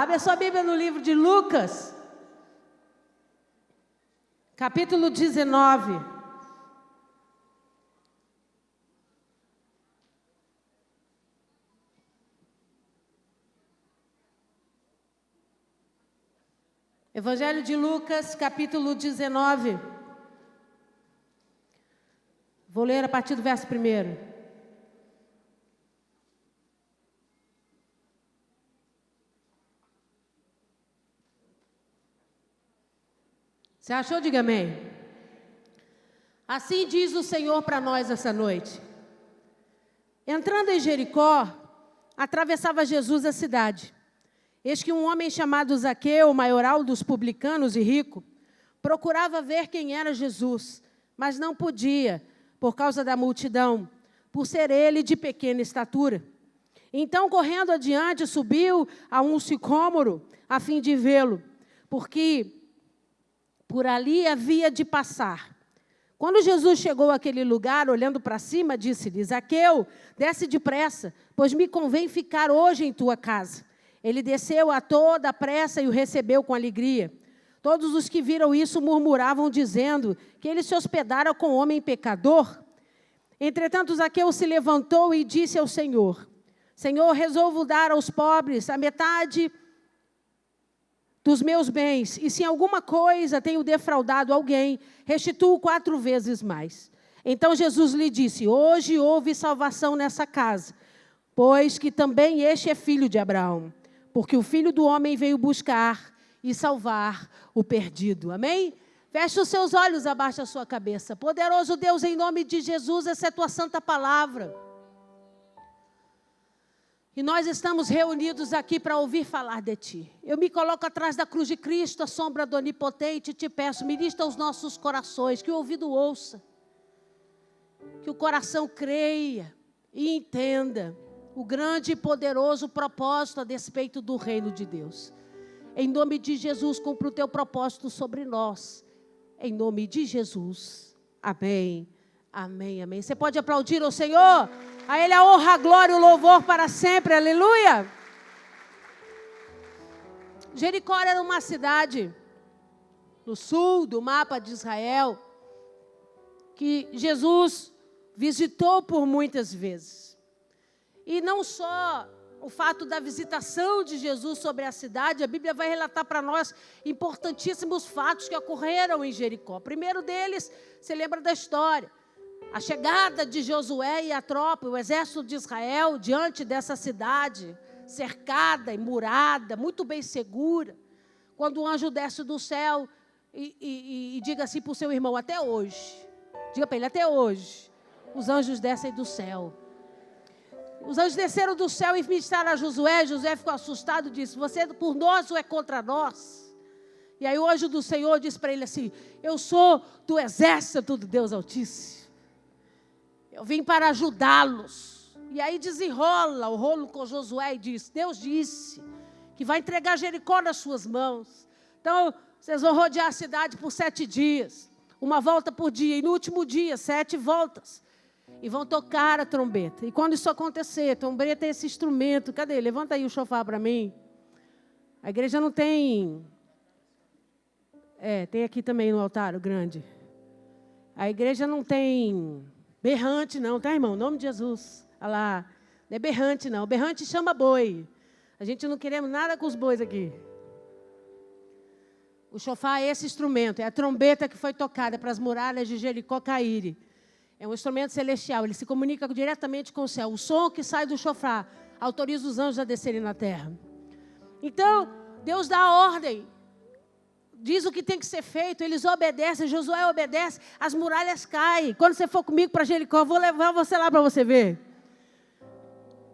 Abre a sua Bíblia no livro de Lucas, capítulo 19. Evangelho de Lucas, capítulo 19. Vou ler a partir do verso 1. Você achou? Diga amém. Assim diz o Senhor para nós essa noite. Entrando em Jericó, atravessava Jesus a cidade. Eis que um homem chamado Zaqueu, maioral dos publicanos e rico, procurava ver quem era Jesus, mas não podia, por causa da multidão, por ser ele de pequena estatura. Então, correndo adiante, subiu a um sicômoro, a fim de vê-lo, porque por ali havia de passar. Quando Jesus chegou àquele lugar, olhando para cima, disse-lhe: Zaqueu, desce depressa, pois me convém ficar hoje em tua casa. Ele desceu a toda pressa e o recebeu com alegria. Todos os que viram isso murmuravam, dizendo que ele se hospedara com um homem pecador. Entretanto, Zaqueu se levantou e disse ao Senhor: Senhor, resolvo dar aos pobres a metade dos meus bens, e se em alguma coisa tenho defraudado alguém, restituo 4 vezes mais. Então Jesus lhe disse: hoje houve salvação nessa casa, pois que também este é filho de Abraão, porque o Filho do Homem veio buscar e salvar o perdido. Amém? Feche os seus olhos, abaixe a sua cabeça. Poderoso Deus, em nome de Jesus, essa é a tua santa palavra. E nós estamos reunidos aqui para ouvir falar de Ti. Eu me coloco atrás da cruz de Cristo, a sombra do Onipotente, e te peço, ministra os nossos corações, que o ouvido ouça, que o coração creia e entenda o grande e poderoso propósito a despeito do reino de Deus. Em nome de Jesus, cumpra o Teu propósito sobre nós. Em nome de Jesus. Amém. Amém, amém. Você pode aplaudir ao Senhor? A Ele a honra, a glória e o louvor para sempre. Aleluia. Jericó era uma cidade no sul do mapa de Israel que Jesus visitou por muitas vezes. E não só o fato da visitação de Jesus sobre a cidade, a Bíblia vai relatar para nós importantíssimos fatos que ocorreram em Jericó. O primeiro deles, você lembra da história. A chegada de Josué e a tropa, o exército de Israel, diante dessa cidade, cercada e murada, muito bem segura, quando o anjo desce do céu e diga assim para o seu irmão: até hoje, diga para ele, até hoje, os anjos descem do céu. Os anjos desceram do céu e ministraram a Josué. Josué ficou assustado e disse: você por nós ou é contra nós? E aí o anjo do Senhor disse para ele assim: eu sou do exército do Deus Altíssimo. Eu vim para ajudá-los. E aí desenrola o rolo com Josué e diz: Deus disse que vai entregar Jericó nas suas mãos. Então, vocês vão rodear a cidade por 7 dias. Uma volta por dia. E no último dia, 7 voltas. E vão tocar a trombeta. E quando isso acontecer, a trombeta é esse instrumento. Cadê? Levanta aí o chofar para mim. A igreja não tem... tem aqui também no altar, o grande. A igreja não tem... berrante não, tá, irmão? Em nome de Jesus. Olha lá. Não é berrante não. Berrante chama boi. A gente não queremos nada com os bois aqui. O chofar é esse instrumento. É a trombeta que foi tocada para as muralhas de Jericó caírem. É um instrumento celestial. Ele se comunica diretamente com o céu. O som que sai do chofar autoriza os anjos a descerem na terra. Então, Deus dá a ordem. Diz o que tem que ser feito, eles obedecem, Josué obedece, as muralhas caem. Quando você for comigo para Jericó, eu vou levar você lá para você ver.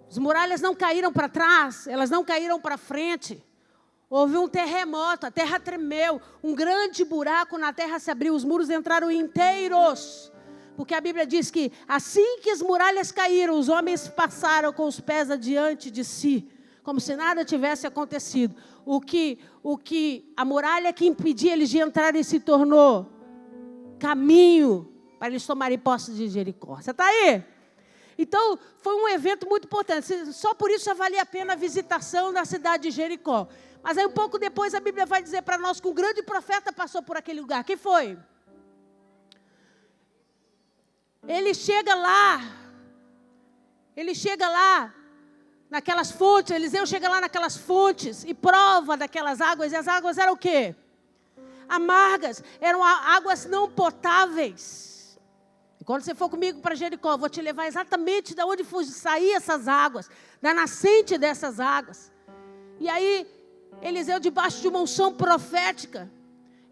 As muralhas não caíram para trás, elas não caíram para frente. Houve um terremoto, a terra tremeu, um grande buraco na terra se abriu, os muros entraram inteiros. Porque a Bíblia diz que assim que as muralhas caíram, os homens passaram com os pés adiante de si, como se nada tivesse acontecido. O que a muralha que impedia eles de entrarem se tornou caminho para eles tomarem posse de Jericó. Você está aí? Então, foi um evento muito importante. Só por isso já valia a pena a visitação da cidade de Jericó. Mas aí um pouco depois a Bíblia vai dizer para nós que um grande profeta passou por aquele lugar. Quem foi? Ele chega lá naquelas fontes, Eliseu chega lá naquelas fontes e prova daquelas águas. E as águas eram o quê? Amargas, eram águas não potáveis. E quando você for comigo para Jericó, eu vou te levar exatamente de onde sair essas águas, da nascente dessas águas. E aí, Eliseu, debaixo de uma unção profética,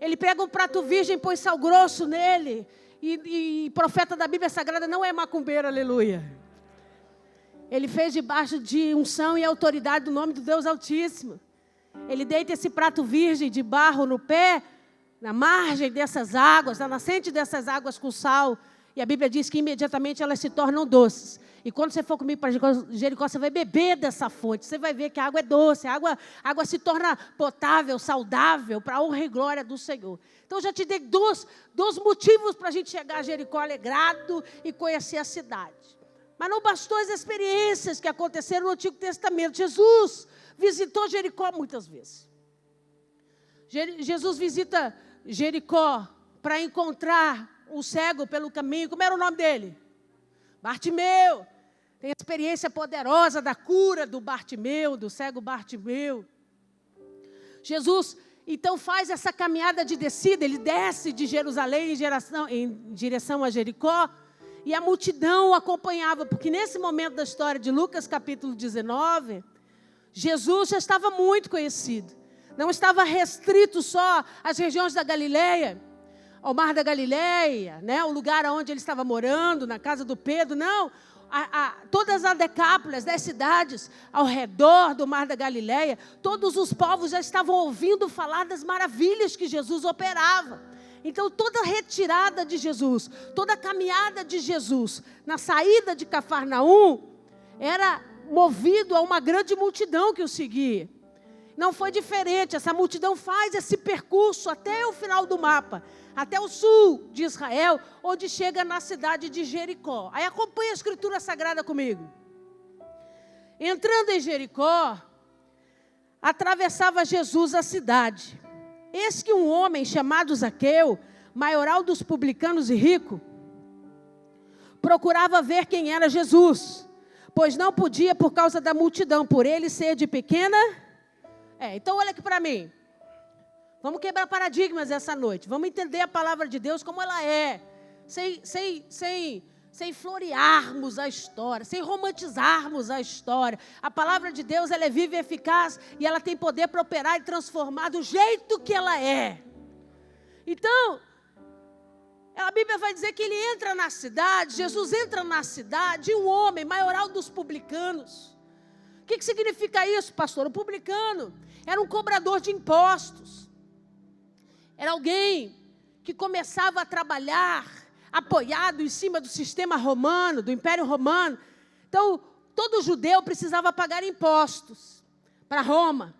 ele pega um prato virgem, põe sal grosso nele. E profeta da Bíblia Sagrada não é macumbeiro, aleluia. Ele fez debaixo de unção e autoridade do nome do Deus Altíssimo. Ele deita esse prato virgem de barro no pé, na margem dessas águas, na nascente dessas águas com sal. E a Bíblia diz que imediatamente elas se tornam doces. E quando você for comigo para Jericó, você vai beber dessa fonte. Você vai ver que a água é doce, a água se torna potável, saudável, para a honra e glória do Senhor. Então, eu já te dei dois motivos para a gente chegar a Jericó alegrado e conhecer a cidade. Mas não bastou as experiências que aconteceram no Antigo Testamento. Jesus visitou Jericó muitas vezes. Jesus visita Jericó para encontrar o cego pelo caminho. Como era o nome dele? Bartimeu. Tem a experiência poderosa da cura do Bartimeu, do cego Bartimeu. Jesus, então, faz essa caminhada de descida. Ele desce de Jerusalém em direção a Jericó. E a multidão o acompanhava, porque nesse momento da história de Lucas capítulo 19, Jesus já estava muito conhecido. Não estava restrito só às regiões da Galileia, ao Mar da Galileia, né, o lugar onde ele estava morando, na casa do Pedro, não. Todas as decápolis das cidades ao redor do Mar da Galileia, todos os povos já estavam ouvindo falar das maravilhas que Jesus operava. Então, toda a retirada de Jesus, toda a caminhada de Jesus, na saída de Cafarnaum, era movido a uma grande multidão que o seguia. Não foi diferente, essa multidão faz esse percurso até o final do mapa, até o sul de Israel, onde chega na cidade de Jericó. Aí acompanha a Escritura Sagrada comigo. Entrando em Jericó, atravessava Jesus a cidade. Eis que um homem chamado Zaqueu, maioral dos publicanos e rico, procurava ver quem era Jesus, pois não podia por causa da multidão, por ele ser de pequena. Então olha aqui para mim. Vamos quebrar paradigmas essa noite. Vamos entender a palavra de Deus como ela é, sem florearmos a história, sem romantizarmos a história. A palavra de Deus, ela é viva e eficaz, e ela tem poder para operar e transformar do jeito que ela é. Então, a Bíblia vai dizer que ele entra na cidade, Jesus entra na cidade, e um homem, maioral dos publicanos. O que significa isso, pastor? O publicano era um cobrador de impostos. Era alguém que começava a trabalhar apoiado em cima do sistema romano, do Império Romano. Então, todo judeu precisava pagar impostos para Roma.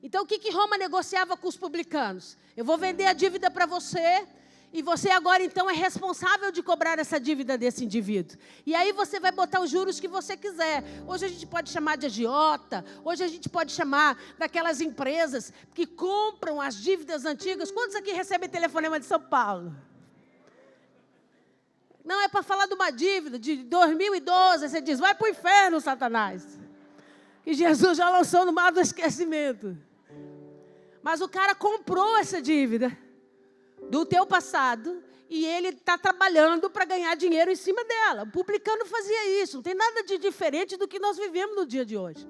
Então, o que Roma negociava com os publicanos? Eu vou vender a dívida para você, e você agora, então, é responsável de cobrar essa dívida desse indivíduo. E aí você vai botar os juros que você quiser. Hoje a gente pode chamar de agiota, hoje a gente pode chamar daquelas empresas que compram as dívidas antigas. Quantos aqui recebem telefonema de São Paulo? Não, é para falar de uma dívida de 2012. Você diz, vai para o inferno, Satanás. E Jesus já lançou no mar do esquecimento. Mas o cara comprou essa dívida do teu passado e ele está trabalhando para ganhar dinheiro em cima dela. O publicano fazia isso. Não tem nada de diferente do que nós vivemos no dia de hoje.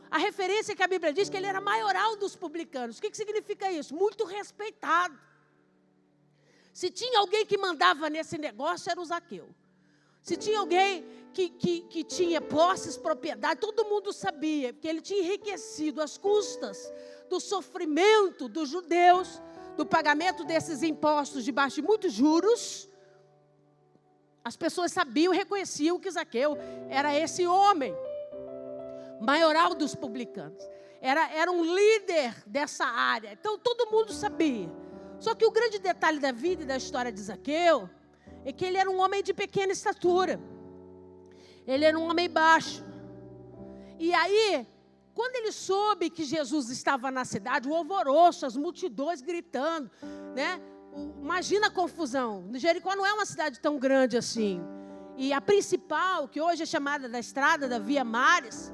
A referência que a Bíblia diz que ele era maioral dos publicanos. O que significa isso? Muito respeitado. Se tinha alguém que mandava nesse negócio, era o Zaqueu. Se tinha alguém que tinha posses, propriedade, todo mundo sabia, porque ele tinha enriquecido às custas do sofrimento dos judeus, do pagamento desses impostos debaixo de muitos juros. As pessoas sabiam e reconheciam que Zaqueu era esse homem, maioral dos publicanos. Era um líder dessa área, então todo mundo sabia. Só que o grande detalhe da vida e da história de Zaqueu é que ele era um homem de pequena estatura. Ele era um homem baixo. E aí, quando ele soube que Jesus estava na cidade, o alvoroço, as multidões gritando, né? Imagina a confusão. Jericó não é uma cidade tão grande assim. E a principal, que hoje é chamada da estrada da Via Mares,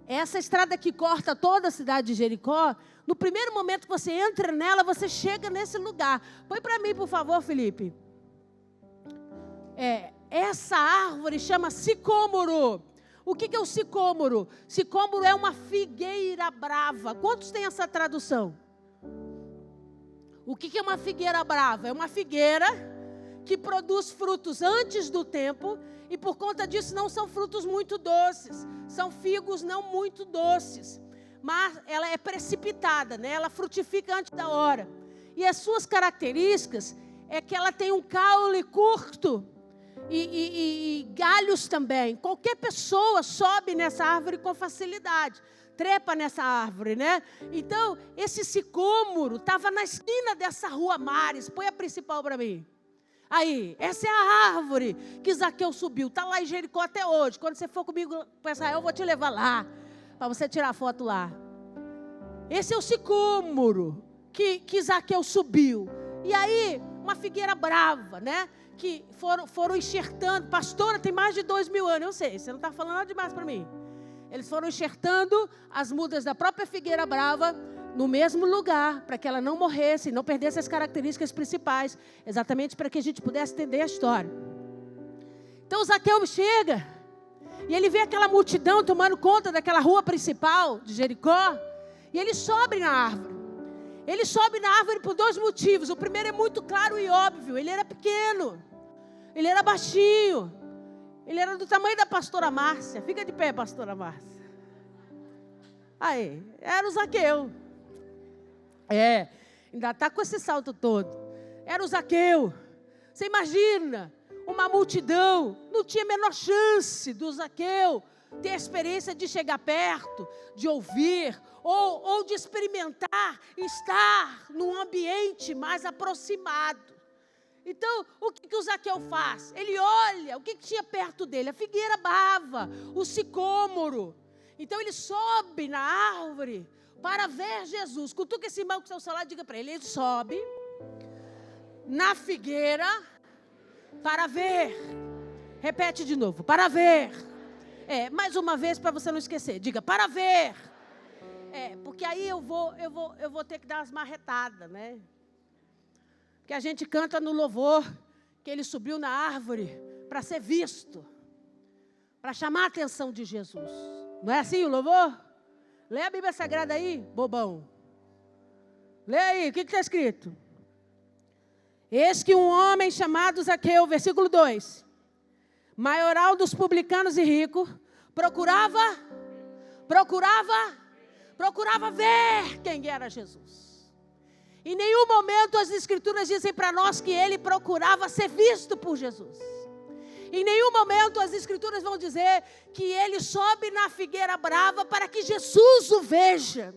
essa estrada que corta toda a cidade de Jericó, no primeiro momento que você entra nela, você chega nesse lugar. Põe para mim, por favor, Felipe. Essa árvore chama sicômoro. O que é o sicômoro? Sicômoro é uma figueira brava. Quantos têm essa tradução? O que é uma figueira brava? É uma figueira que produz frutos antes do tempo e por conta disso não são frutos muito doces. São figos não muito doces. Mas ela é precipitada, né? Ela frutifica antes da hora. E as suas características é que ela tem um caule curto. E galhos também. Qualquer pessoa sobe nessa árvore com facilidade. Trepa nessa árvore, né? Então, esse sicômoro estava na esquina dessa rua Mares. Põe a principal para mim. Aí, essa é a árvore que Zaqueu subiu. Está lá em Jericó até hoje. Quando você for comigo para Israel, eu vou te levar lá. Para você tirar foto lá. Esse é o sicômoro que Zaqueu subiu. E aí, uma figueira brava, né? Que foram enxertando. Pastora, tem mais de 2000 anos. Eu sei, você não está falando nada demais para mim. Eles foram enxertando as mudas da própria figueira brava no mesmo lugar, para que ela não morresse, não perdesse as características principais, exatamente para que a gente pudesse entender a história. Então Zaqueu chega, e ele vê aquela multidão tomando conta daquela rua principal de Jericó, e ele sobe na árvore. Ele sobe na árvore por dois motivos. O primeiro é muito claro e óbvio. Ele era pequeno. Ele era baixinho. Ele era do tamanho da pastora Márcia. Fica de pé, pastora Márcia. Aí, era o Zaqueu. Ainda está com esse salto todo. Era o Zaqueu. Você imagina, uma multidão. Não tinha a menor chance do Zaqueu ter a experiência de chegar perto, de ouvir, ou de experimentar, estar num ambiente mais aproximado. Então, o que o Zaqueu faz? Ele olha, o que tinha perto dele? A figueira brava, o sicômoro. Então, ele sobe na árvore para ver Jesus. Cutuca esse irmão com seu celular e diga para ele sobe na figueira para ver. Repete de novo, para ver. Mais uma vez para você não esquecer. Diga, para ver. Porque aí eu vou ter que dar umas marretadas, né? Que a gente canta no louvor que ele subiu na árvore para ser visto, para chamar a atenção de Jesus. Não é assim o louvor? Lê a Bíblia Sagrada aí, bobão. Lê aí, o que está escrito? Eis que um homem chamado Zaqueu, versículo 2, maioral dos publicanos e rico, procurava ver quem era Jesus. Em nenhum momento as escrituras dizem para nós que ele procurava ser visto por Jesus. Em nenhum momento as escrituras vão dizer que ele sobe na figueira brava para que Jesus o veja.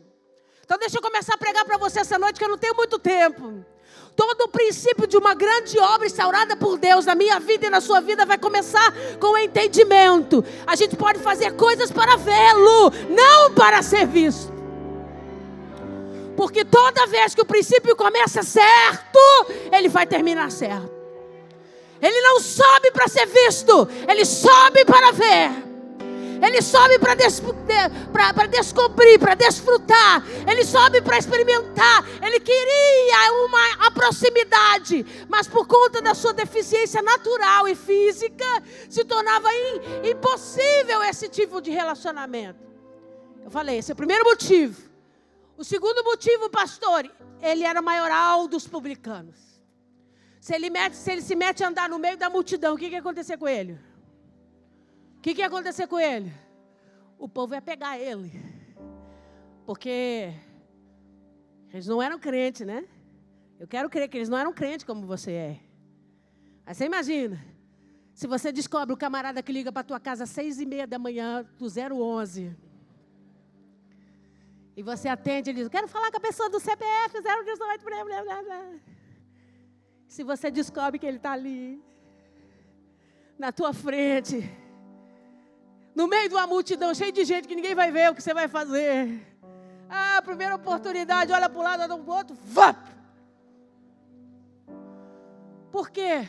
Então deixa eu começar a pregar para você essa noite, que eu não tenho muito tempo. Todo o princípio de uma grande obra instaurada por Deus na minha vida e na sua vida vai começar com o entendimento. A gente pode fazer coisas para vê-lo, não para ser visto. Porque toda vez que o princípio começa certo, ele vai terminar certo. Ele não sobe para ser visto, ele sobe para ver. Ele sobe para descobrir, para desfrutar. Ele sobe para experimentar. Ele queria uma proximidade, mas por conta da sua deficiência natural e física, se tornava impossível esse tipo de relacionamento. Eu falei, esse é o primeiro motivo. O segundo motivo, pastor, ele era maioral dos publicanos. Se ele se mete a andar no meio da multidão, o que ia acontecer com ele? O que ia acontecer com ele? O povo ia pegar ele. Porque eles não eram crentes, né? Eu quero crer que eles não eram crentes como você é. Aí você imagina, se você descobre o camarada que liga para a tua casa às 6:30 da manhã, do 011... E você atende, ele diz, quero falar com a pessoa do CPF 018, blá, blá, blá, blá. Se você descobre que ele está ali, na tua frente, no meio de uma multidão cheia de gente que ninguém vai ver o que você vai fazer. Ah, primeira oportunidade, olha para o lado, olha para o outro, vap! Por quê?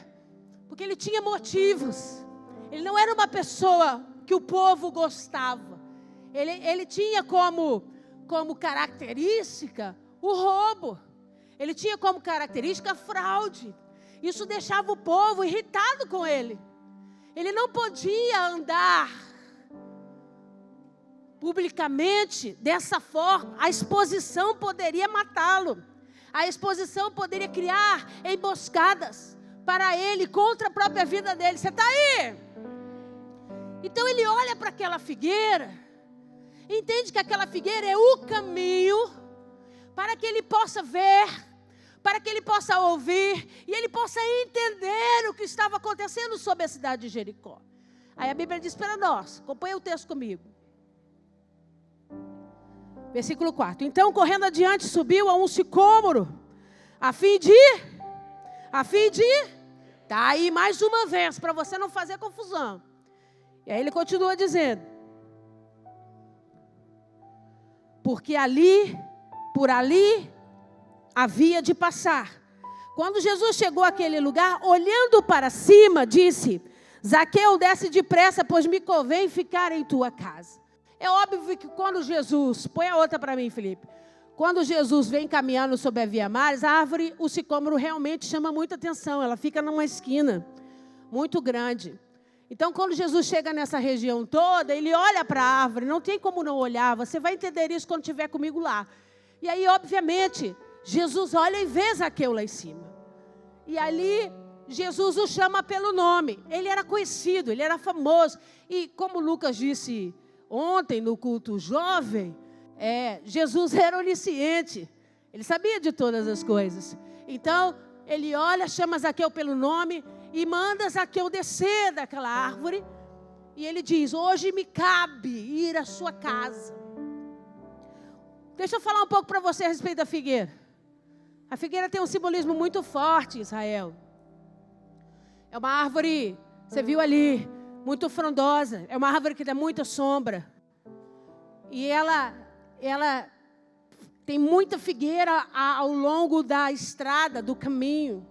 Porque ele tinha motivos. Ele não era uma pessoa que o povo gostava. Ele tinha como característica o roubo. Ele tinha como característica a fraude. Isso deixava o povo irritado com ele. Ele não podia andar publicamente dessa forma. A exposição poderia matá-lo. A exposição poderia criar emboscadas para ele, contra a própria vida dele. Você está aí? Então ele olha para aquela figueira, entende que aquela figueira é o caminho para que ele possa ver, para que ele possa ouvir e ele possa entender o que estava acontecendo sobre a cidade de Jericó. Aí a Bíblia diz para nós, acompanha o texto comigo. Versículo 4. Então, correndo adiante, subiu a um sicômoro, a fim de, tá aí mais uma vez, para você não fazer confusão. E aí ele continua dizendo, porque por ali, havia de passar. Quando Jesus chegou àquele lugar, olhando para cima, disse, Zaqueu, desce depressa, pois me convém ficar em tua casa. É óbvio que quando Jesus, põe a outra para mim, Felipe. Quando Jesus vem caminhando sobre a Via Maris, a árvore, o sicômoro realmente chama muita atenção. Ela fica numa esquina muito grande. Então, quando Jesus chega nessa região toda, ele olha para a árvore, não tem como não olhar. Você vai entender isso quando estiver comigo lá. E aí, obviamente, Jesus olha e vê Zaqueu lá em cima. E ali, Jesus o chama pelo nome. Ele era conhecido, ele era famoso. E como Lucas disse ontem no culto jovem, Jesus era onisciente. Ele sabia de todas as coisas. Então, ele olha, chama Zaqueu pelo nome e manda Zaqueu descer daquela árvore. E ele diz, hoje me cabe ir à sua casa. Deixa eu falar um pouco para você a respeito da figueira. A figueira tem um simbolismo muito forte em Israel. É uma árvore, você viu ali, muito frondosa. É uma árvore que dá muita sombra. E ela tem muita figueira ao longo da estrada, do caminho.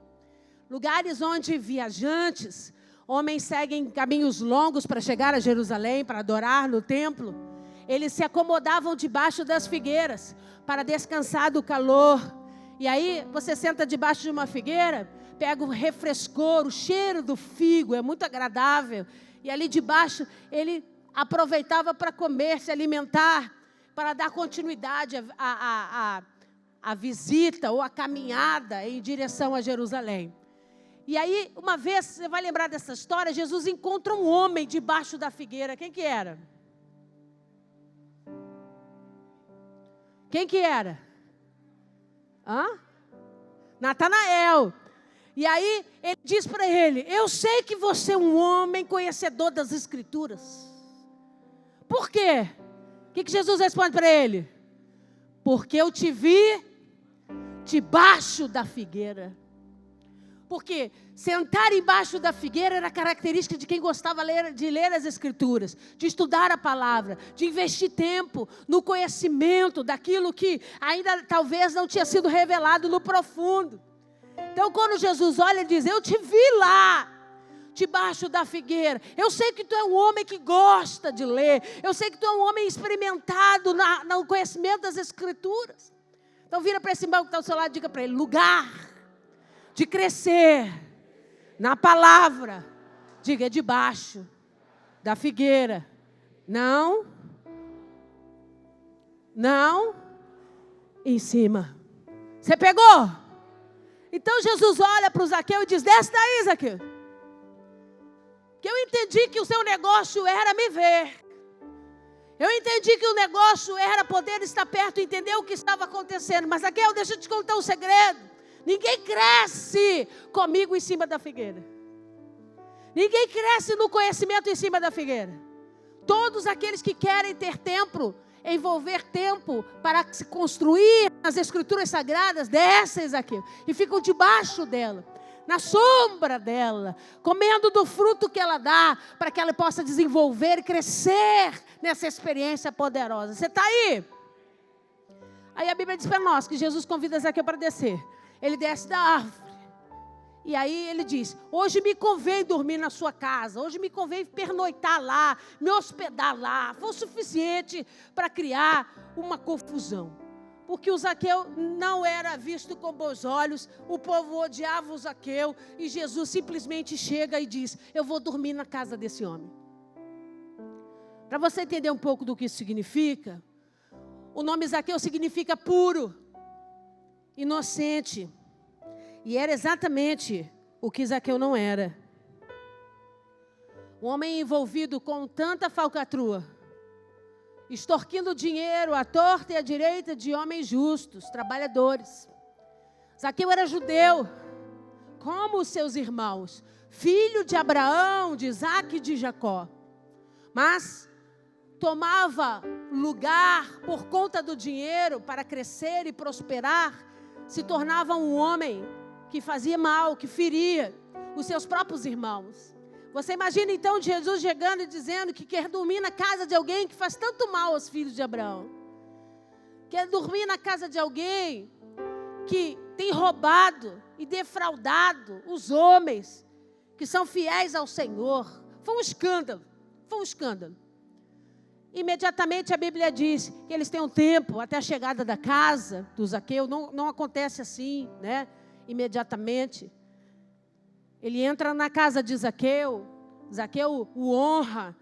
Lugares onde viajantes, homens seguem caminhos longos para chegar a Jerusalém, para adorar no templo. Eles se acomodavam debaixo das figueiras para descansar do calor. E aí você senta debaixo de uma figueira, pega o refrescor, o cheiro do figo, é muito agradável. E ali debaixo ele aproveitava para comer, se alimentar, para dar continuidade à visita ou à caminhada em direção a Jerusalém. E aí, uma vez, você vai lembrar dessa história, Jesus encontra um homem debaixo da figueira. Quem que era? Quem que era? Natanael. E aí, ele diz para ele, eu sei que você é um homem conhecedor das Escrituras. Por quê? O que Jesus responde para ele? Porque eu te vi debaixo da figueira. Porque sentar embaixo da figueira era característica de quem gostava de ler as Escrituras, de estudar a palavra, de investir tempo no conhecimento daquilo que ainda talvez não tinha sido revelado no profundo. Então, quando Jesus olha e diz, eu te vi lá, debaixo da figueira. Eu sei que tu é um homem que gosta de ler. Eu sei que tu é um homem experimentado no conhecimento das Escrituras. Então, vira para esse irmão que está ao seu lado e diga para ele, lugar de crescer na palavra, diga, debaixo da figueira, não em cima. Você pegou? Então Jesus olha para o Zaqueu e diz, desce daí, Zaqueu, que eu entendi que o seu negócio era me ver. Eu entendi que o negócio era poder estar perto e entender o que estava acontecendo. Mas Zaqueu, deixa eu te contar um segredo. Ninguém cresce comigo em cima da figueira. Ninguém cresce no conhecimento em cima da figueira. Todos aqueles que querem ter tempo, envolver tempo para se construir nas Escrituras Sagradas, descem aqui e ficam debaixo dela. na sombra dela, comendo do fruto que ela dá, para que ela possa desenvolver e crescer nessa experiência poderosa. Você está aí? Aí a Bíblia diz para nós que Jesus convida Zaqueu para descer. Ele desce da árvore. E aí ele diz, hoje me convém dormir na sua casa, hoje me convém pernoitar lá, me hospedar lá. Foi o suficiente para criar uma confusão. Porque o Zaqueu não era visto com bons olhos, o povo odiava o Zaqueu, e Jesus simplesmente chega e diz, eu vou dormir na casa desse homem. Para você entender um pouco do que isso significa, o nome Zaqueu significa puro, inocente. E era exatamente o que Zaqueu não era. Um homem envolvido com tanta falcatrua, extorquindo dinheiro à torta e à direita de homens justos, trabalhadores. Zaqueu era judeu, como os seus irmãos, filho de Abraão, de Isaque e de Jacó. Mas tomava lugar por conta do dinheiro para crescer e prosperar, se tornava um homem que fazia mal, que feria os seus próprios irmãos. Você imagina então Jesus chegando e dizendo que quer dormir na casa de alguém que faz tanto mal aos filhos de Abraão. Quer dormir na casa de alguém que tem roubado e defraudado os homens que são fiéis ao Senhor. Foi um escândalo, foi um escândalo. Imediatamente a Bíblia diz que eles têm um tempo até a chegada da casa do Zaqueu. Não acontece assim, né? Imediatamente. Ele entra na casa de Zaqueu. Zaqueu o honra.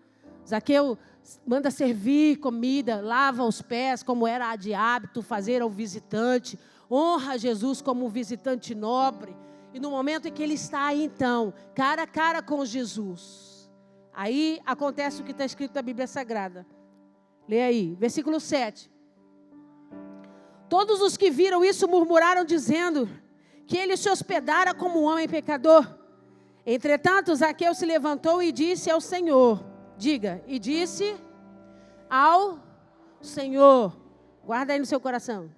Zaqueu manda servir comida, lava os pés, como era de hábito fazer ao visitante. Honra Jesus como um visitante nobre. E no momento em que ele está aí, então, cara a cara com Jesus, aí acontece o que está escrito na Bíblia Sagrada. Lê aí, versículo 7. Todos os que viram isso murmuraram, dizendo que ele se hospedara como um homem pecador. Entretanto, Zaqueu se levantou e disse ao Senhor, diga, e disse ao Senhor, guarda aí no seu coração.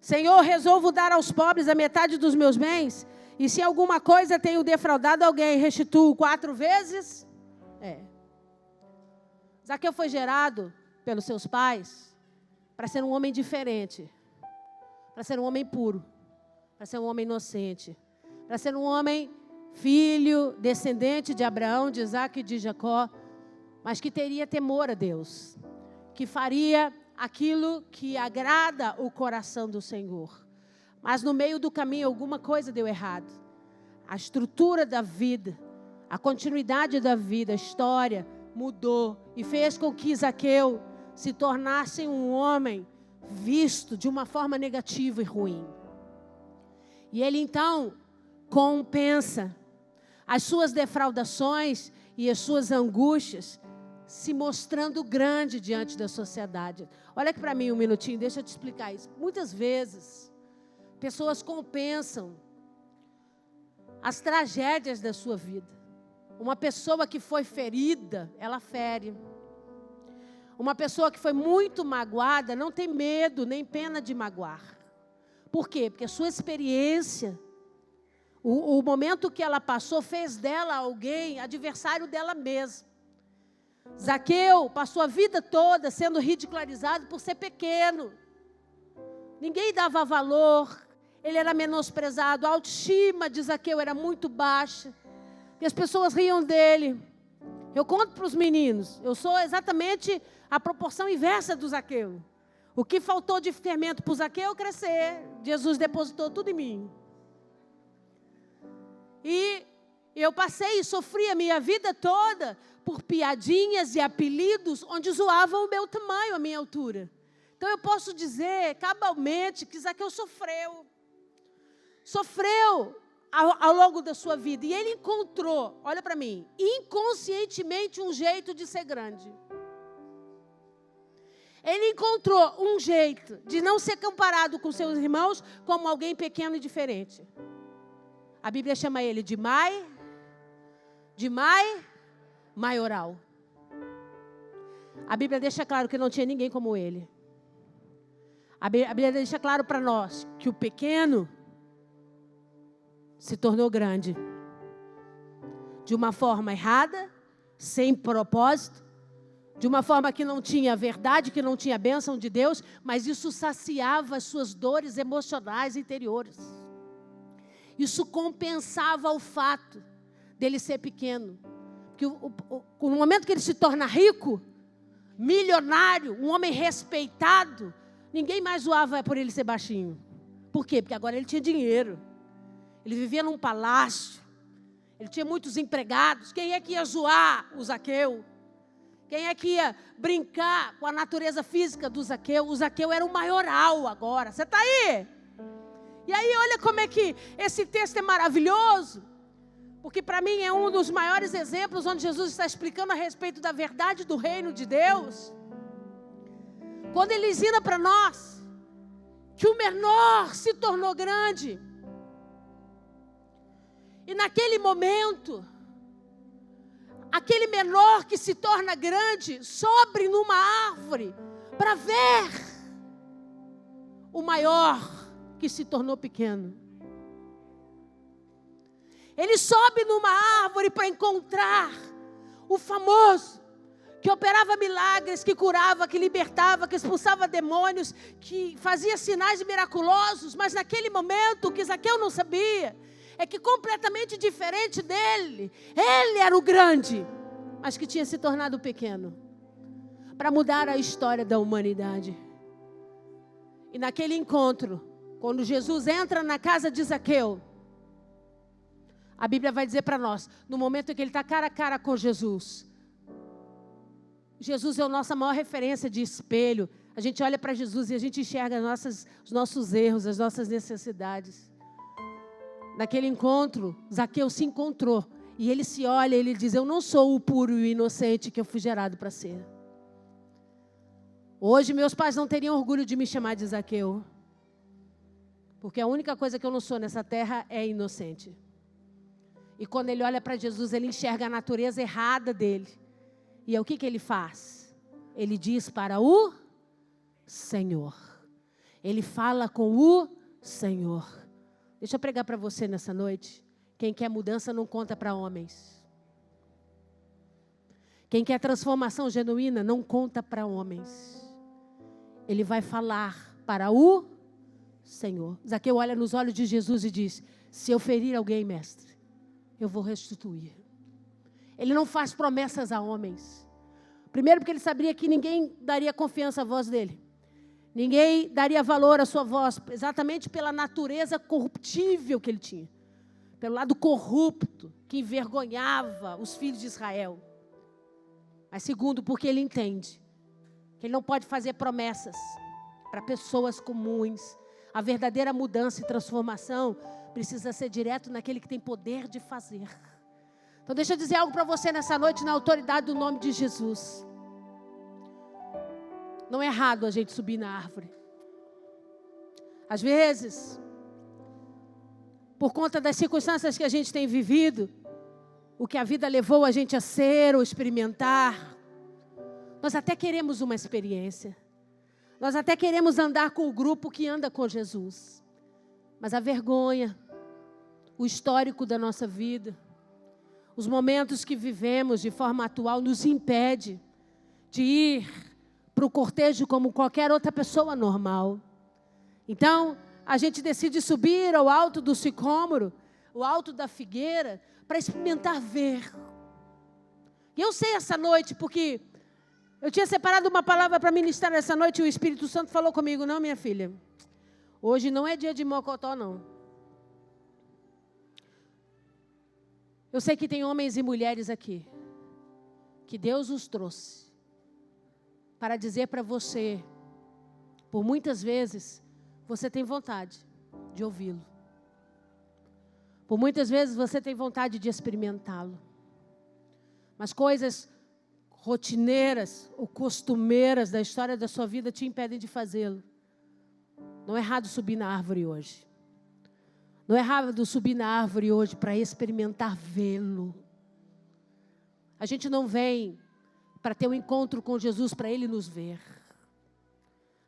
Senhor, resolvo dar aos pobres a metade dos meus bens, e se alguma coisa tenho defraudado alguém, restituo 4 vezes? Zaqueu foi gerado pelos seus pais para ser um homem diferente, para ser um homem puro, para ser um homem inocente, para ser um homem filho, descendente de Abraão, de Isaque e de Jacó, mas que teria temor a Deus, que faria aquilo que agrada o coração do Senhor. Mas no meio do caminho alguma coisa deu errado. A estrutura da vida, a continuidade da vida, a história mudou e fez com que Zaqueu se tornasse um homem visto de uma forma negativa e ruim. E ele então compensa as suas defraudações e as suas angústias, se mostrando grande diante da sociedade. Olha aqui para mim um minutinho, deixa eu te explicar isso. Muitas vezes, pessoas compensam as tragédias da sua vida. Uma pessoa que foi ferida, ela fere. Uma pessoa que foi muito magoada, não tem medo, nem pena de magoar. Por quê? Porque a sua experiência, o momento que ela passou, fez dela alguém, adversário dela mesma. Zaqueu passou a vida toda sendo ridicularizado por ser pequeno. Ninguém dava valor, ele era menosprezado, a autoestima de Zaqueu era muito baixa. E as pessoas riam dele. Eu conto para os meninos, eu sou exatamente a proporção inversa do Zaqueu. O que faltou de fermento para o Zaqueu crescer, Jesus depositou tudo em mim. E eu passei e sofri a minha vida toda por piadinhas e apelidos onde zoavam o meu tamanho, a minha altura. Então eu posso dizer cabalmente que Zaqueu sofreu. Sofreu ao longo da sua vida. E ele encontrou, olha para mim, inconscientemente um jeito de ser grande. Ele encontrou um jeito de não ser comparado com seus irmãos como alguém pequeno e diferente. A Bíblia chama ele de maioral. A Bíblia deixa claro que não tinha ninguém como ele. A Bíblia deixa claro para nós que o pequeno se tornou grande. De uma forma errada, sem propósito, de uma forma que não tinha verdade, que não tinha bênção de Deus, mas isso saciava as suas dores emocionais interiores. Isso compensava o fato dele ser pequeno. Porque no momento que ele se torna rico, milionário, um homem respeitado, ninguém mais zoava por ele ser baixinho. Por quê? Porque agora ele tinha dinheiro. Ele vivia num palácio. Ele tinha muitos empregados. Quem é que ia zoar o Zaqueu? Quem é que ia brincar com a natureza física do Zaqueu? O Zaqueu era o maioral agora. Você está aí? E aí olha como é que esse texto é maravilhoso. Porque para mim é um dos maiores exemplos onde Jesus está explicando a respeito da verdade do reino de Deus. Quando ele ensina para nós que o menor se tornou grande. E naquele momento, aquele menor que se torna grande, sobe numa árvore para ver o maior que se tornou pequeno. Ele sobe numa árvore para encontrar o famoso, que operava milagres, que curava, que libertava, que expulsava demônios, que fazia sinais miraculosos. Mas naquele momento, o que Zaqueu não sabia é que completamente diferente dele, ele era o grande, mas que tinha se tornado pequeno, para mudar a história da humanidade. E naquele encontro, quando Jesus entra na casa de Zaqueu, a Bíblia vai dizer para nós, no momento em que ele está cara a cara com Jesus, Jesus é a nossa maior referência de espelho. A gente olha para Jesus e a gente enxerga os nossos erros, as nossas necessidades. Naquele encontro, Zaqueu se encontrou. E ele se olha e ele diz, eu não sou o puro e o inocente que eu fui gerado para ser. Hoje meus pais não teriam orgulho de me chamar de Zaqueu. Porque a única coisa que eu não sou nessa terra é inocente. E quando ele olha para Jesus, ele enxerga a natureza errada dele. E o que ele faz? Ele diz para o Senhor. Ele fala com o Senhor. Deixa eu pregar para você nessa noite. Quem quer mudança não conta para homens. Quem quer transformação genuína não conta para homens. Ele vai falar para o Senhor. Zaqueu olha nos olhos de Jesus e diz, se eu ferir alguém, mestre, eu vou restituir. Ele não faz promessas a homens. Primeiro porque ele sabia que ninguém daria confiança à voz dele. Ninguém daria valor à sua voz, exatamente pela natureza corruptível que ele tinha. Pelo lado corrupto, que envergonhava os filhos de Israel. Mas segundo, porque ele entende que ele não pode fazer promessas para pessoas comuns. A verdadeira mudança e transformação precisa ser direto naquele que tem poder de fazer. Então deixa eu dizer algo para você nessa noite, na autoridade do nome de Jesus. Não é errado a gente subir na árvore. Às vezes, por conta das circunstâncias que a gente tem vivido, o que a vida levou a gente a ser ou experimentar, nós até queremos uma experiência. Nós até queremos andar com o grupo que anda com Jesus. Mas a vergonha, o histórico da nossa vida, os momentos que vivemos de forma atual nos impede de ir para o cortejo como qualquer outra pessoa normal. Então, a gente decide subir ao alto do sicômoro, o alto da figueira, para experimentar ver. E eu sei essa noite, porque eu tinha separado uma palavra para ministrar essa noite e o Espírito Santo falou comigo, não, minha filha, hoje não é dia de mocotó, não. Eu sei que tem homens e mulheres aqui, que Deus os trouxe para dizer para você, por muitas vezes, você tem vontade de ouvi-lo. Por muitas vezes você tem vontade de experimentá-lo. Mas coisas rotineiras ou costumeiras da história da sua vida te impedem de fazê-lo. Não é errado subir na árvore hoje. Não é errado subir na árvore hoje para experimentar vê-lo. A gente não vem para ter um encontro com Jesus, para Ele nos ver.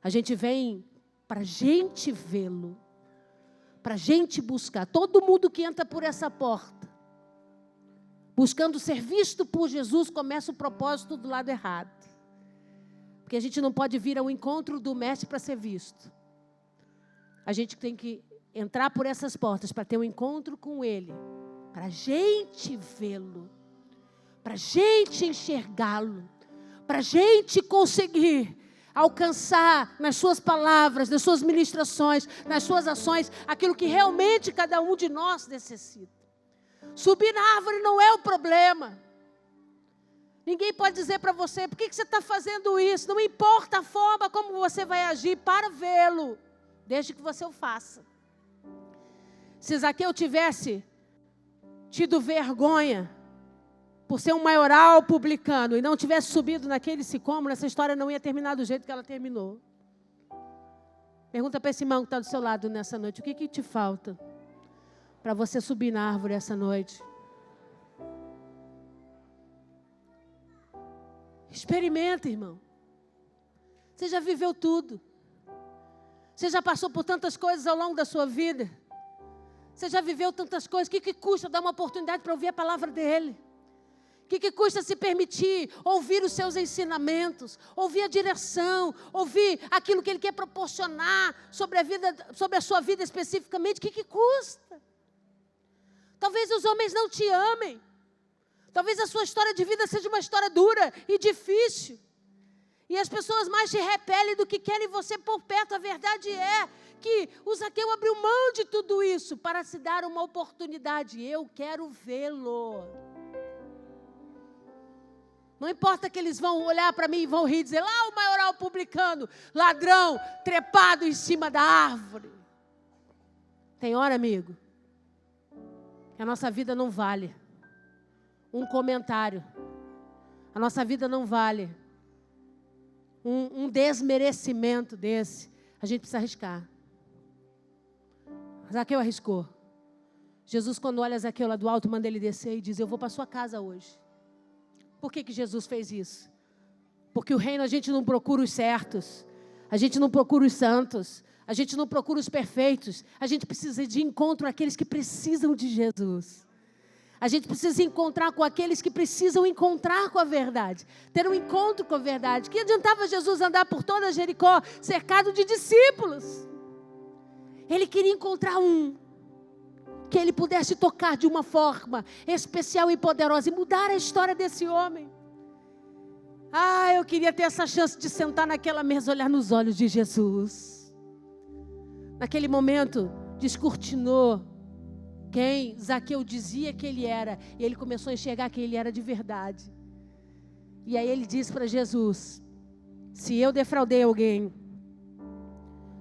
A gente vem para a gente vê-lo. para a gente buscar. Todo mundo que entra por essa porta, buscando ser visto por Jesus, começa o propósito do lado errado. Porque a gente não pode vir ao encontro do mestre para ser visto. A gente tem que entrar por essas portas para ter um encontro com ele, para a gente vê-lo, para a gente enxergá-lo, para a gente conseguir alcançar nas suas palavras, nas suas ministrações, nas suas ações, aquilo que realmente cada um de nós necessita. Subir na árvore não é o problema. Ninguém pode dizer para você, por que você está fazendo isso? Não importa a forma como você vai agir para vê-lo, desde que você o faça. Se Zaqueu tivesse tido vergonha por ser um maioral publicano e não tivesse subido naquele sicômoro, essa história não ia terminar do jeito que ela terminou. Pergunta para esse irmão que está do seu lado nessa noite, o que te falta para você subir na árvore essa noite? Experimenta, irmão. Você já viveu tudo. Você já passou por tantas coisas ao longo da sua vida. Você já viveu tantas coisas. O que custa dar uma oportunidade para ouvir a palavra dele? O que custa se permitir ouvir os seus ensinamentos, ouvir a direção, ouvir aquilo que ele quer proporcionar sobre a sua vida especificamente? O que custa? Talvez os homens não te amem. Talvez a sua história de vida seja uma história dura e difícil. E as pessoas mais te repelem do que querem você por perto. A verdade é que o Zaqueu abriu mão de tudo isso para se dar uma oportunidade. Eu quero vê-lo. Não importa que eles vão olhar para mim e vão rir e dizer, lá o maioral publicano, ladrão, trepado em cima da árvore. Tem hora, amigo, que a nossa vida não vale um comentário. A nossa vida não vale um desmerecimento desse. A gente precisa arriscar. Zaqueu arriscou. Jesus, quando olha Zaqueu lá do alto, manda ele descer e diz, eu vou para sua casa hoje. Por que Jesus fez isso? Porque o reino a gente não procura os certos, a gente não procura os santos, a gente não procura os perfeitos, a gente precisa de encontro àqueles que precisam de Jesus. A gente precisa encontrar com aqueles que precisam encontrar com a verdade, ter um encontro com a verdade. Que adiantava Jesus andar por toda Jericó cercado de discípulos? Ele queria encontrar um que ele pudesse tocar de uma forma especial e poderosa e mudar a história desse homem. Eu queria ter essa chance de sentar naquela mesa, olhar nos olhos de Jesus. Naquele momento, descortinou quem Zaqueu dizia que ele era, e ele começou a enxergar que ele era de verdade. E aí ele disse para Jesus, se eu defraudei alguém,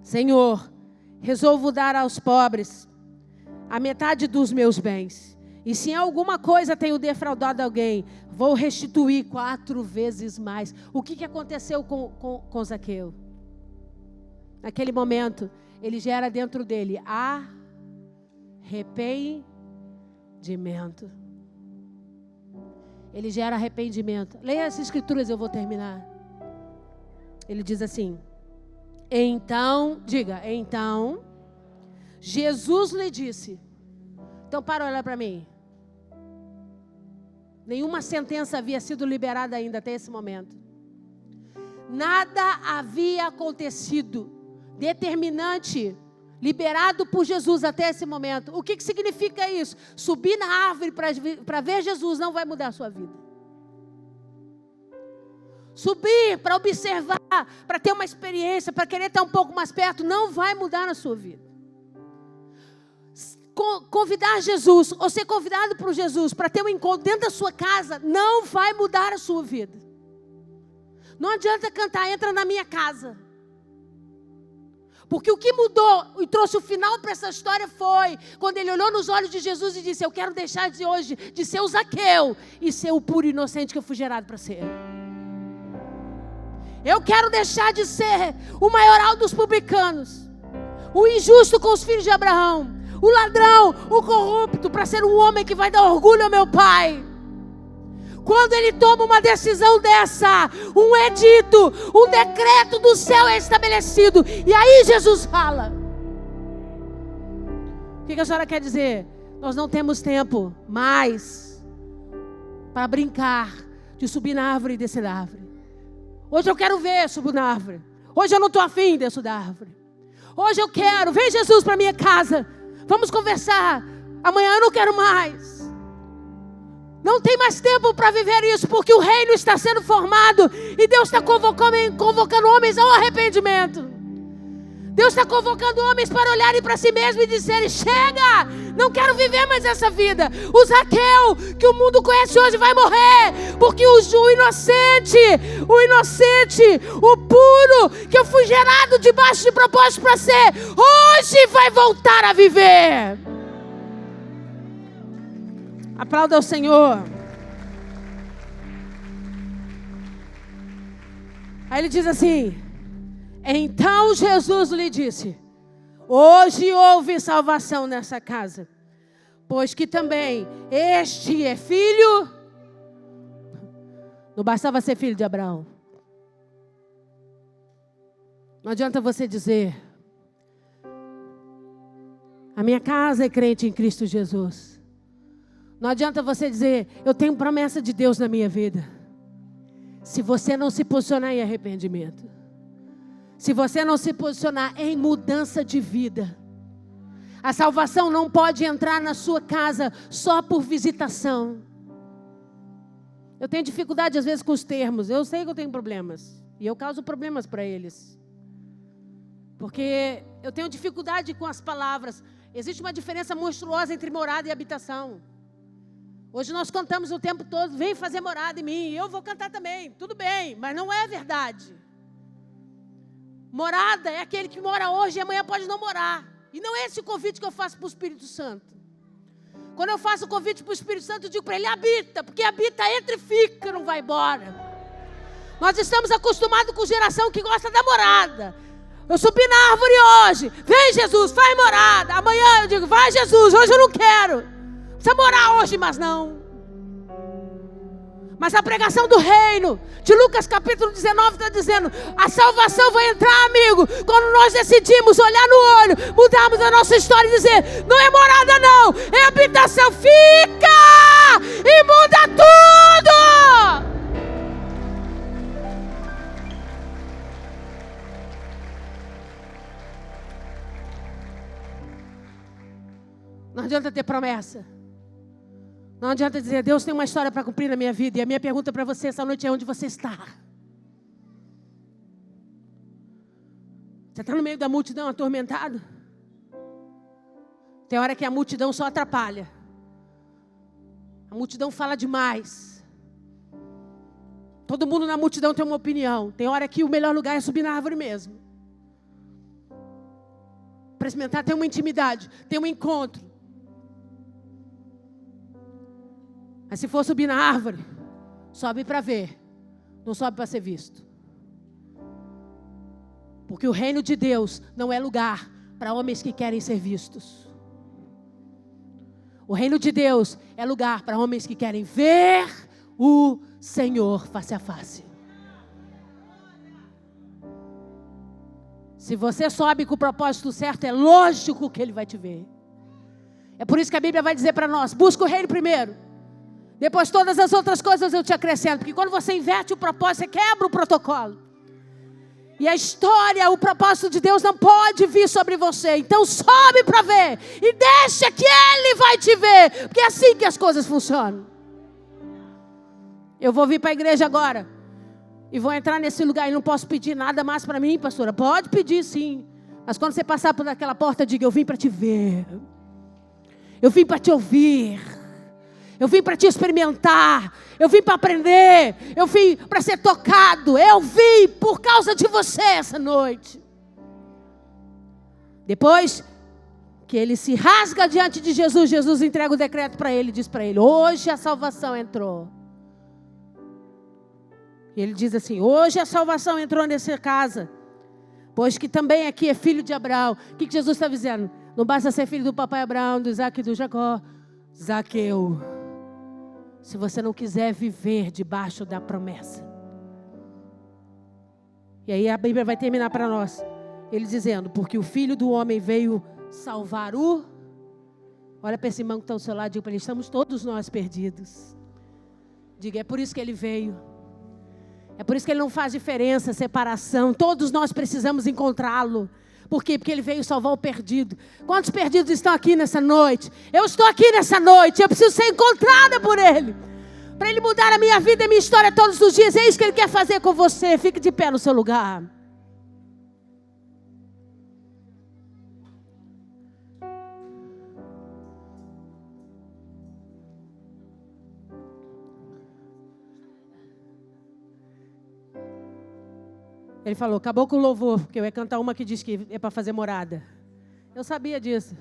Senhor, resolvo dar aos pobres a metade dos meus bens. E se em alguma coisa tenho defraudado alguém, vou restituir 4 vezes mais. O que aconteceu com Zaqueu? Naquele momento, ele gera dentro dele arrependimento. Ele gera arrependimento. Leia as escrituras, eu vou terminar. Ele diz assim, então, Jesus lhe disse, então para olhar para mim. Nenhuma sentença havia sido liberada ainda até esse momento. Nada havia acontecido determinante, liberado por Jesus até esse momento. O que significa isso? Subir na árvore para ver Jesus não vai mudar a sua vida. Subir para observar, para ter uma experiência, para querer estar um pouco mais perto, não vai mudar a sua vida. Convidar Jesus, ou ser convidado por Jesus para ter um encontro dentro da sua casa, não vai mudar a sua vida. Não adianta cantar, entra na minha casa. Porque o que mudou e trouxe o final para essa história foi quando ele olhou nos olhos de Jesus e disse, eu quero deixar de hoje de ser o Zaqueu e ser o puro inocente que eu fui gerado para ser. Eu quero deixar de ser o maioral dos publicanos, o injusto com os filhos de Abraão, o ladrão, o corrupto, para ser um homem que vai dar orgulho ao meu pai. Quando ele toma uma decisão dessa, um edito, um decreto do céu é estabelecido. E aí Jesus fala, O que a senhora quer dizer? Nós não temos tempo mais para brincar de subir na árvore e descer da árvore. Hoje eu quero ver subir na árvore. Hoje eu não estou afim de descer da árvore. Hoje eu quero, vem Jesus para minha casa. Vamos conversar. Amanhã eu não quero mais. Não tem mais tempo para viver isso, porque o reino está sendo formado e Deus está convocando homens ao arrependimento. Deus está convocando homens para olharem para si mesmos e dizerem: chega, não quero viver mais essa vida. O Zaqueu, que o mundo conhece hoje, vai morrer, porque o inocente, o puro, que eu fui gerado debaixo de propósito para ser, hoje vai voltar a viver. Aplauda ao Senhor. Aí ele diz assim: então Jesus lhe disse: hoje houve salvação nessa casa, pois que também este é filho. Não bastava ser filho de Abraão. Não adianta você dizer: a minha casa é crente em Cristo Jesus. Não adianta você dizer: eu tenho promessa de Deus na minha vida, se você não se posicionar em arrependimento. Se você não se posicionar em mudança de vida. A salvação não pode entrar na sua casa só por visitação. Eu tenho dificuldade às vezes com os termos. Eu sei que eu tenho problemas. E eu causo problemas para eles. Porque eu tenho dificuldade com as palavras. Existe uma diferença monstruosa entre morada e habitação. Hoje nós cantamos o tempo todo: vem fazer morada em mim. Eu vou cantar também, tudo bem, mas não é verdade. Morada é aquele que mora hoje e amanhã pode não morar. E não é esse o convite que eu faço para o Espírito Santo. Quando eu faço o convite para o Espírito Santo, eu digo para ele: habita, porque habita, entra e fica, não vai embora. Nós estamos acostumados com geração que gosta da morada. Eu subi na árvore hoje, vem Jesus, faz morada. Amanhã eu digo: vai Jesus, hoje eu não quero. Precisa morar hoje, mas não. Mas a pregação do reino, de Lucas capítulo 19, está dizendo: a salvação vai entrar, amigo, quando nós decidimos olhar no olho, mudarmos a nossa história e dizer: não é morada não, é habitação, fica e muda tudo. Não adianta ter promessa. Não adianta dizer: Deus tem uma história para cumprir na minha vida. E a minha pergunta para você essa noite é: onde você está? Você está no meio da multidão atormentado? Tem hora que a multidão só atrapalha. A multidão fala demais. Todo mundo na multidão tem uma opinião. Tem hora que o melhor lugar é subir na árvore mesmo. Para experimentar, ter uma intimidade, ter um encontro. Mas se for subir na árvore, sobe para ver, não sobe para ser visto. Porque o reino de Deus não é lugar para homens que querem ser vistos. O reino de Deus é lugar para homens que querem ver o Senhor face a face. Se você sobe com o propósito certo, é lógico que Ele vai te ver. É por isso que a Bíblia vai dizer para nós: busca o reino primeiro. Depois todas as outras coisas eu te acrescento. Porque quando você inverte o propósito, você quebra o protocolo. E a história, o propósito de Deus não pode vir sobre você. Então sobe para ver. E deixa que Ele vai te ver. Porque é assim que as coisas funcionam. Eu vou vir para a igreja agora. E vou entrar nesse lugar e não posso pedir nada mais para mim, pastora. Pode pedir sim. Mas quando você passar por aquela porta, diga: eu vim para te ver. Eu vim para te ouvir. Eu vim para te experimentar. Eu vim para aprender. Eu vim para ser tocado. Eu vim por causa de você essa noite. Depois que ele se rasga diante de Jesus, Jesus entrega o decreto para ele e diz para ele: hoje a salvação entrou. E ele diz assim: hoje a salvação entrou nessa casa, pois que também aqui é filho de Abraão. O que Jesus está dizendo? Não basta ser filho do papai Abraão, do Isaac e do Jacó. Zaqueu, se você não quiser viver debaixo da promessa. E aí a Bíblia vai terminar para nós. Ele dizendo: porque o Filho do Homem veio salvar o Olha para esse irmão que está ao seu lado e diga para ele: estamos todos nós perdidos. Diga: é por isso que ele veio. É por isso que ele não faz diferença, separação. Todos nós precisamos encontrá-lo. Por quê? Porque ele veio salvar o perdido. Quantos perdidos estão aqui nessa noite? Eu estou aqui nessa noite. Eu preciso ser encontrada por ele. Para ele mudar a minha vida e a minha história todos os dias. É isso que ele quer fazer com você. Fique de pé no seu lugar. Ele falou: acabou com o louvor, porque eu ia cantar uma que diz que é para fazer morada. Eu sabia disso.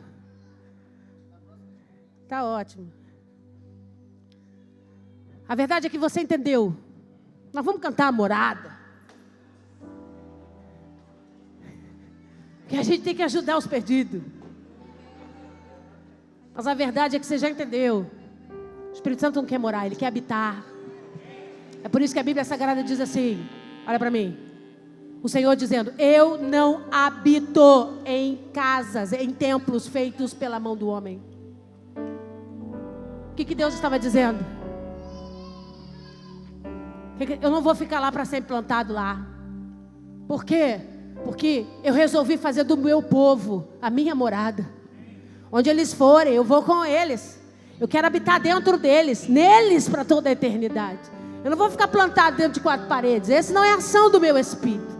Tá ótimo. A verdade é que você entendeu. Nós vamos cantar a morada. Que a gente tem que ajudar os perdidos. Mas a verdade é que você já entendeu. O Espírito Santo não quer morar, ele quer habitar. É por isso que a Bíblia Sagrada diz assim: olha para mim. O Senhor dizendo: eu não habito em casas, em templos feitos pela mão do homem. O que Deus estava dizendo? Eu não vou ficar lá para ser plantado lá. Por quê? Porque eu resolvi fazer do meu povo a minha morada. Onde eles forem, eu vou com eles. Eu quero habitar dentro deles, neles para toda a eternidade. Eu não vou ficar plantado dentro de 4 paredes. Essa não é a ação do meu Espírito.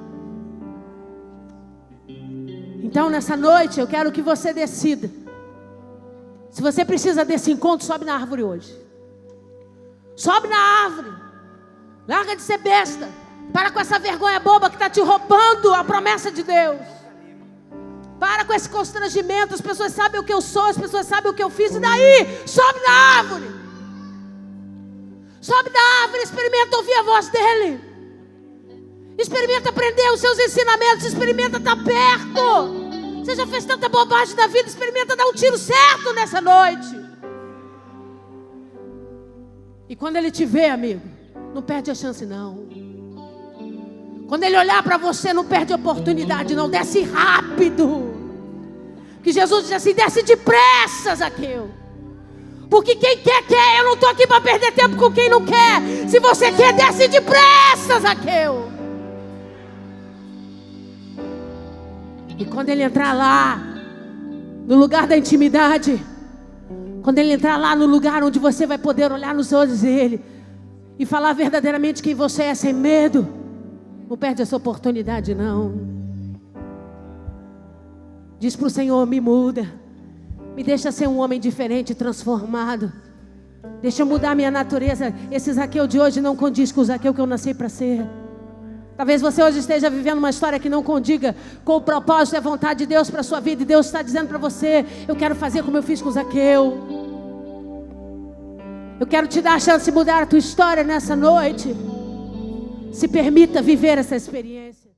Então, nessa noite, eu quero que você decida. Se você precisa desse encontro, sobe na árvore hoje. Sobe na árvore. Larga de ser besta. Para com essa vergonha boba que está te roubando a promessa de Deus. Para com esse constrangimento. As pessoas sabem o que eu sou, as pessoas sabem o que eu fiz. E daí? Sobe na árvore. Sobe na árvore, experimenta ouvir a voz dele. Experimenta aprender os seus ensinamentos. Experimenta estar perto. Você já fez tanta bobagem na vida. Experimenta dar um tiro certo nessa noite. E quando ele te vê, amigo, não perde a chance não. Quando ele olhar para você, não perde a oportunidade não. Desce rápido. Que Jesus diz assim: desce depressa, Zaqueu. Porque quem quer, quer. Eu não estou aqui para perder tempo com quem não quer. Se você quer, desce depressa, Zaqueu. E quando ele entrar lá, no lugar da intimidade, quando ele entrar lá no lugar onde você vai poder olhar nos olhos dele e falar verdadeiramente quem você é, sem medo, não perde essa oportunidade não. Diz para o Senhor: me muda, me deixa ser um homem diferente, transformado. Deixa eu mudar a minha natureza. Esse Zaqueu de hoje não condiz com o Zaqueu que eu nasci para ser. Talvez você hoje esteja vivendo uma história que não condiga com o propósito e a vontade de Deus para a sua vida. E Deus está dizendo para você: eu quero fazer como eu fiz com Zaqueu. Eu quero te dar a chance de mudar a tua história nessa noite. Se permita viver essa experiência.